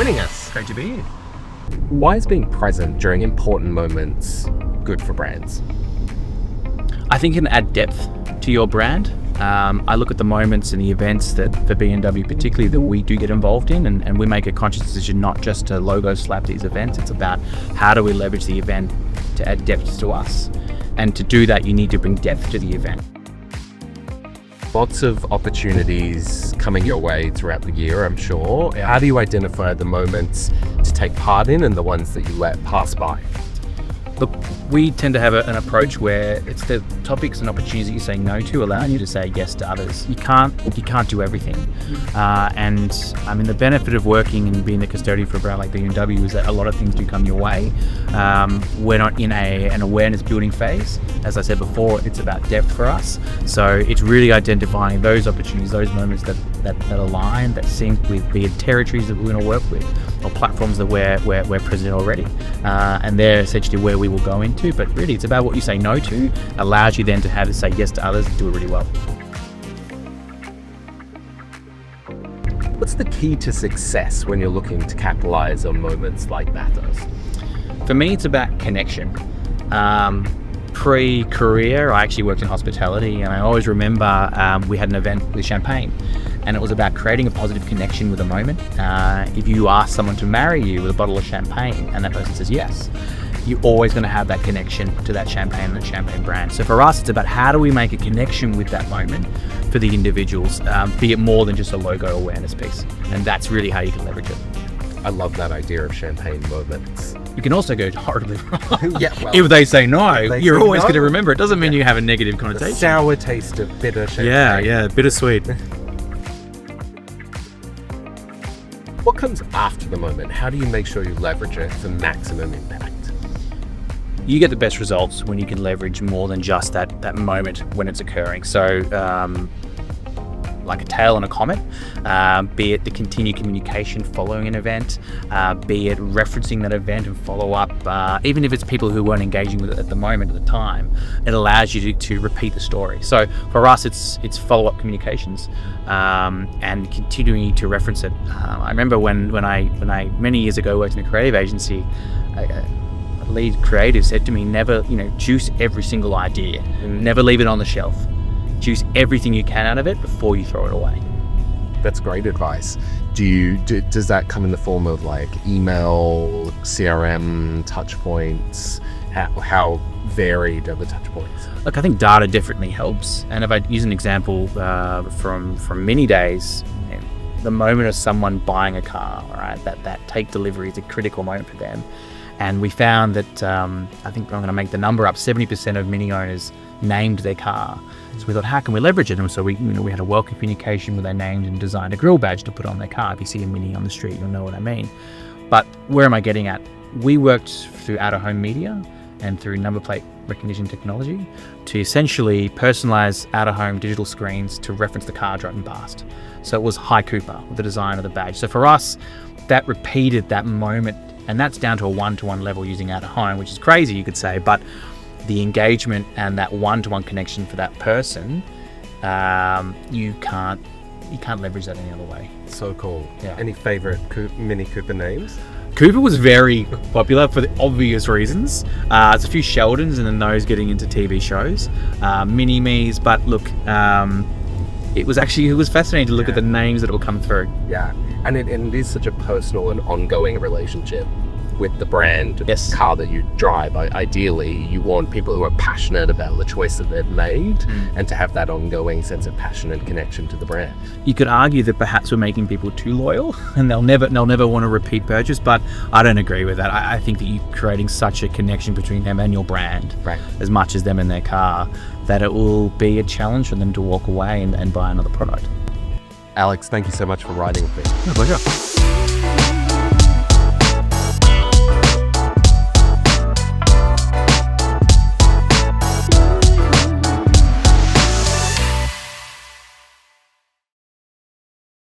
joining us. Great to be here. Why is being present during important moments good for brands? I think it can add depth to your brand. I look at the moments and the events that for BMW particularly that we do get involved in, and we make a conscious decision not just to logo slap these events. It's about how do we leverage the event to add depth to us. And to do that, you need to bring depth to the event. Lots of opportunities coming your way throughout the year, I'm sure. Yeah. How do you identify the moments to take part in and the ones that you let pass by? Look, we tend to have an approach where it's the topics and opportunities that you say no to allowing you to say yes to others. You can't do everything. And I mean, the benefit of working and being the custodian for a brand like BMW is that a lot of things do come your way. We're not in an awareness building phase. As I said before, it's about depth for us. So it's really identifying those opportunities, those moments that align, that sync with be it territories that we're going to work with or platforms that we're present already. And they're essentially where we will go into. But really, it's about what you say no to allows you then to have to say yes to others and do it really well. What's the key to success when you're looking to capitalize on moments like that? For me, it's about connection. Pre-career, I actually worked in hospitality, and I always remember we had an event with champagne, and it was about creating a positive connection with a moment. If you ask someone to marry you with a bottle of champagne and that person says yes, you're always going to have that connection to that champagne and that champagne brand. So for us, it's about how do we make a connection with that moment for the individuals, be it more than just a logo awareness piece. And that's really how you can leverage it. I love that idea of champagne moments. You can also go horribly wrong. Yeah, well, if they say no, you're say always no. going to remember. It doesn't mean you have a negative The connotation. sour taste of bitter champagne. Yeah, bittersweet. What comes after the moment? How do you make sure you leverage it for maximum impact? You get the best results when you can leverage more than just that moment when it's occurring. So like a tail on a comet, be it the continued communication following an event, be it referencing that event and follow up, even if it's people who weren't engaging with it at the moment, at the time, it allows you to repeat the story. So for us, it's follow-up communications and continuing to reference it. I remember when I many years ago worked in a creative agency, a lead creative said to me, never, juice every single idea, never leave it on the shelf. Juice everything you can out of it before you throw it away. That's great advice. Does that come in the form of like email, CRM, touch points? How varied are the touch points? Look, I think data definitely helps. And if I use an example from mini days, the moment of someone buying a car, right, that take delivery is a critical moment for them. And we found that, I think I'm going to make the number up, 70% of mini owners named their car. So we thought, how can we leverage it? And so we had a welcome communication where they named and designed a grill badge to put on their car. If you see a Mini on the street, you'll know what I mean. But where am I getting at? We worked through out-of-home media and through number plate recognition technology to essentially personalize out-of-home digital screens to reference the car driving past. So it was Hi Cooper with the design of the badge. So for us, that repeated that moment, and that's down to a one-to-one level using out-of-home, which is crazy, you could say, but the engagement and that one-to-one connection for that person, you can't leverage that any other way. So cool. Yeah. Any favorite Mini Cooper names? Cooper was very popular for the obvious reasons. There's a few Sheldons and then those getting into TV shows, Mini Me's, but look, it was fascinating to look at the names that will come through. Yeah, and it is such a personal and ongoing relationship with the brand car that you drive. Ideally, you want people who are passionate about the choice that they've made and to have that ongoing sense of passion and connection to the brand. You could argue that perhaps we're making people too loyal and they'll never want to repeat purchase, but I don't agree with that. I think that you're creating such a connection between them and your brand, right, as much as them and their car, that it will be a challenge for them to walk away and buy another product. Alex, thank you so much for riding with me. My pleasure.